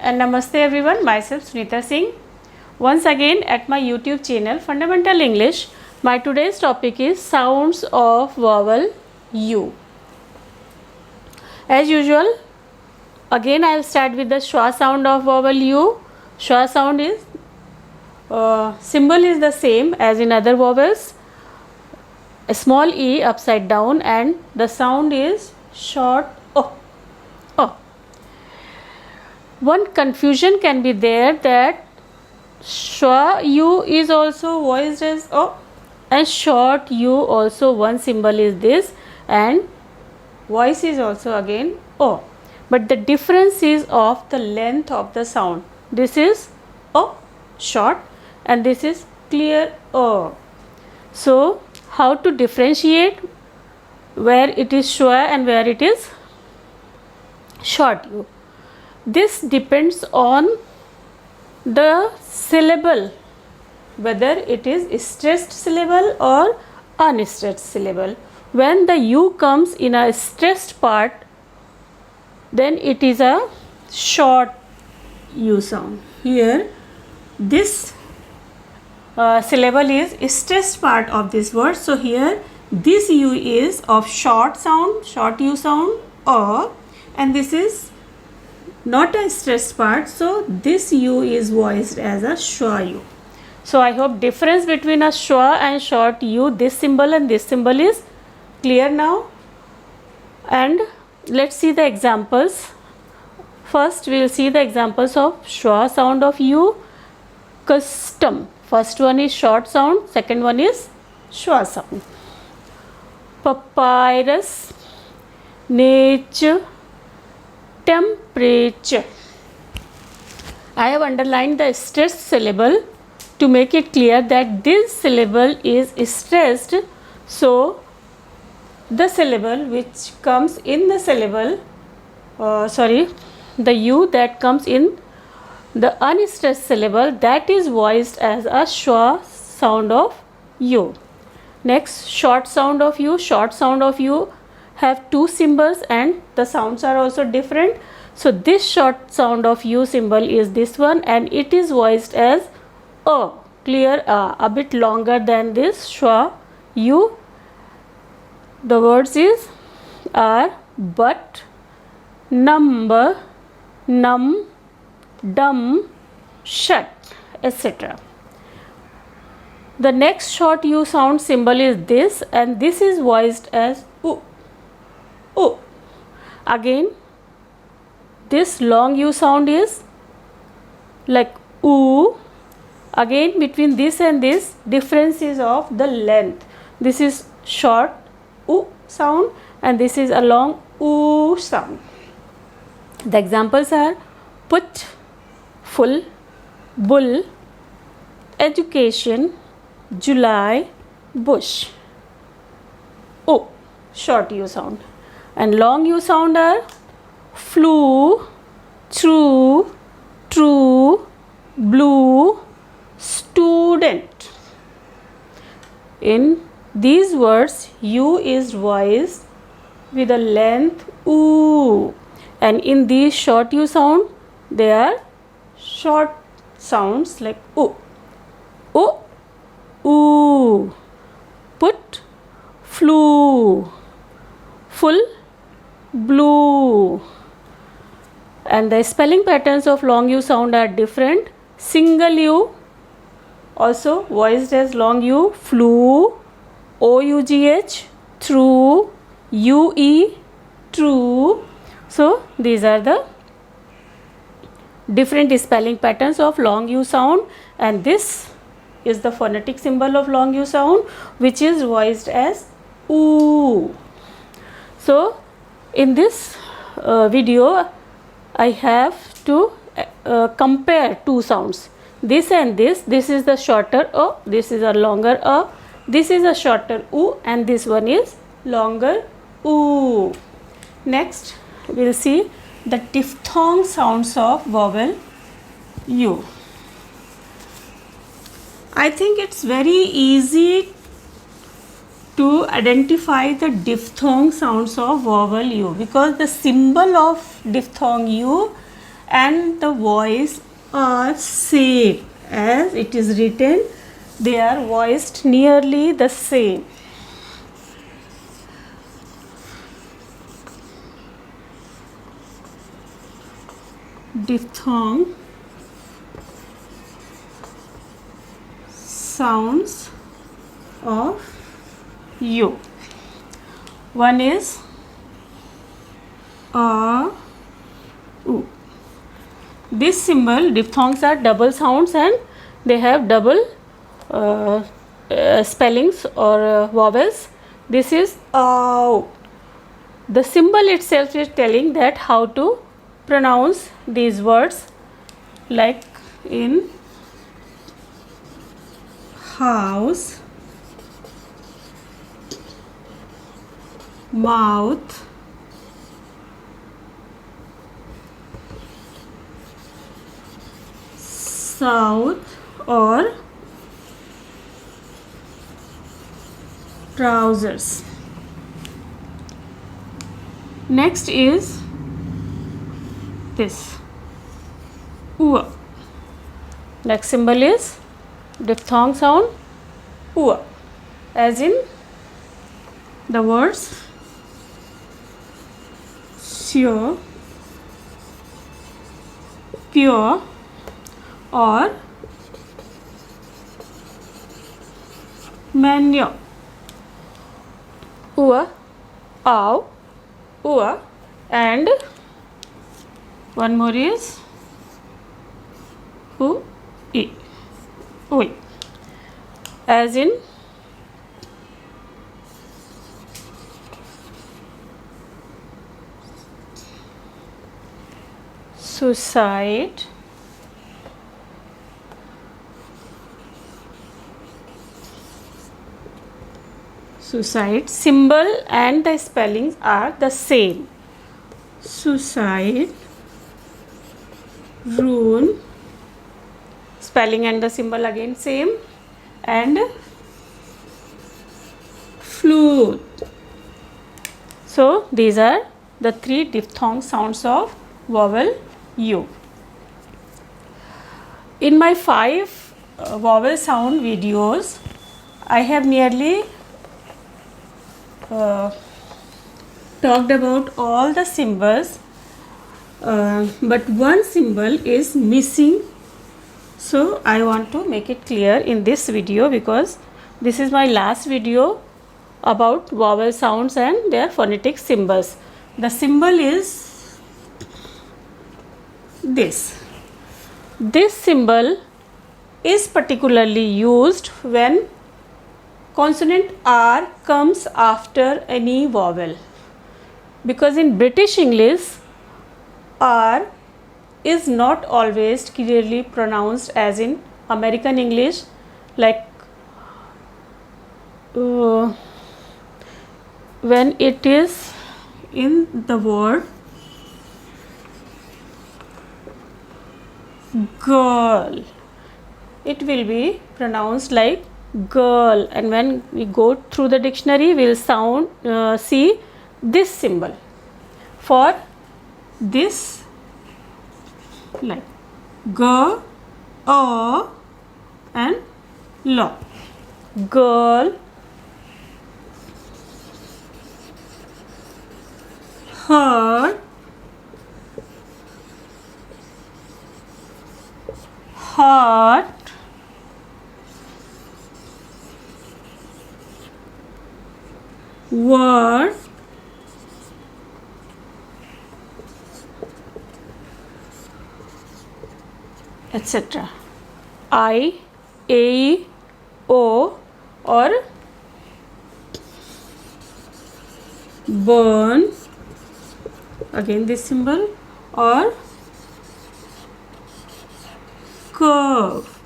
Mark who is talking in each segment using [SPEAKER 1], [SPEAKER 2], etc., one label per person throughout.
[SPEAKER 1] and Namaste everyone, myself Sunita Singh. Once again at my YouTube channel Fundamental English. My today's topic is sounds of vowel U. As usual, again I will start with the schwa sound of vowel U. Schwa sound is symbol is the same as in other vowels. A small e upside down and the sound is short o. O. One confusion can be there that schwa U is also voiced as O and short U also one symbol is this and voice is also again O. But the difference is of the length of the sound. This is O short and this is clear O. So how to differentiate where it is schwa and where it is short U? This depends on the syllable, whether it is stressed syllable or unstressed syllable. When the U comes in a stressed part, then it is a short U sound. Here, this syllable is stressed part of this word. So here, this U is of short sound, short U sound, O, and this is not a stressed part, so this U is voiced as a schwa U. So I hope difference between a schwa and short U, this symbol and this symbol is clear now. And let's see the examples. First we will see the examples of schwa sound of U. Custom. First one is short sound, second one is schwa sound. Papyrus, nature, temperature. I have underlined the stressed syllable to make it clear that this syllable is stressed. So the syllable which comes in the syllable, the U that comes in the unstressed syllable, that is voiced as a schwa sound of U. Next, short sound of U. Short sound of U have two symbols and the sounds are also different. So this short sound of U symbol is this one and it is voiced as O, clear a bit longer than this schwa U. The words are but, number, num, dumb, shut, etc. The next short U sound symbol is this and this is voiced as U. O. Again, this long U sound is like U. Again, between this and this, difference is of the length. This is short U sound and this is a long U sound. The examples are put, full, bull, education, July, bush. O, short U sound. And long U sound are flew, true, true, blue, student. In these words, U is voiced with a length U, and in these short U sound, they are short sounds like U. O, U, put, flew, full, blue. And the spelling patterns of long U sound are different. Single U also voiced as long U, flew, OUGH, through, UE, true. So these are the different spelling patterns of long U sound and this is the phonetic symbol of long U sound which is voiced as U. So in this video, I have to compare two sounds. This and this is the shorter O, this is a longer O, this is a shorter U and this one is longer U. Next, we will see the diphthong sounds of vowel U. I think it's very easy to identify the diphthong sounds of vowel U because the symbol of diphthong U and the voice are same as it is written. They are voiced nearly the same. Diphthong sounds of U. One is A, U. This symbol, diphthongs are double sounds and they have double spellings or vowels. This is ow. The symbol itself is telling that how to pronounce these words, like in house, mouth, south, or trousers. Next is this ua. Next symbol is diphthong sound ua, as in the words sure, pure, or manure. Ua, ow, ua, and one more is ui, ui, as in suicide, suicide. Symbol and the spellings are the same. Suicide, rune, spelling and the symbol again same, and flute. So these are the three diphthong sounds of vowel U. In my 5 vowel sound videos, I have nearly talked about all the symbols, but one symbol is missing, so I want to make it clear in this video, because this is my last video about vowel sounds and their phonetic symbols. The symbol is this. This symbol is particularly used when consonant R comes after any vowel, because in British English R is not always clearly pronounced as in American English, like when it is in the word girl, it will be pronounced like girl, and when we go through the dictionary we will see this symbol for this, like g, a, and la, girl, heart, heart, word, etc. I, A, O, or burn, again this symbol, or curve,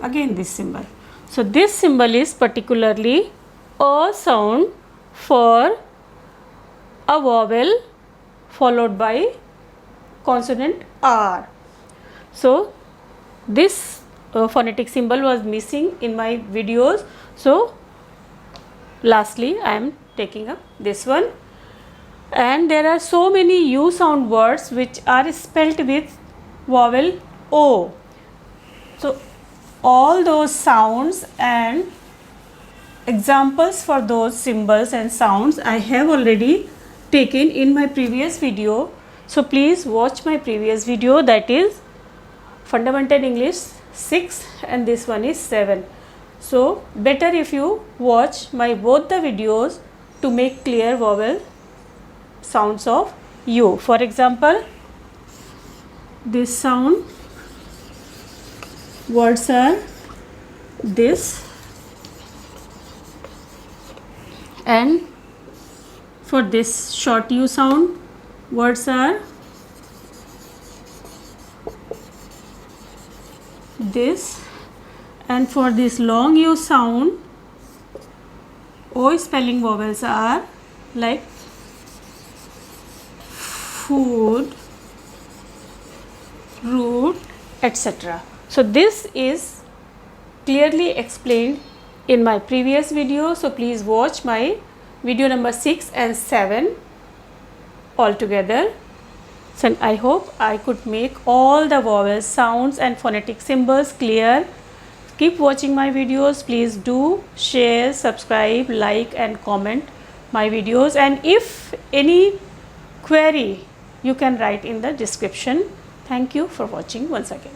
[SPEAKER 1] again this symbol. So this symbol is particularly a sound for a vowel followed by consonant R. So this phonetic symbol was missing in my videos, so lastly I am taking up this one. And there are so many U sound words which are spelt with vowel O. So all those sounds and examples for those symbols and sounds I have already taken in my previous video. So please watch my previous video, that is Fundamental English 6 and this one is 7. So better if you watch my both the videos to make clear vowel sounds of U. For example, this sound words are this, and for this short U sound words are this, and for this long U sound O spelling vowels are like food, root, etc. So this is clearly explained in my previous video. So please watch my video number 6 and 7 all together. So I hope I could make all the vowels, sounds and phonetic symbols clear. Keep watching my videos. Please do share, subscribe, like and comment my videos, and if any query you can write in the description. Thank you for watching once again.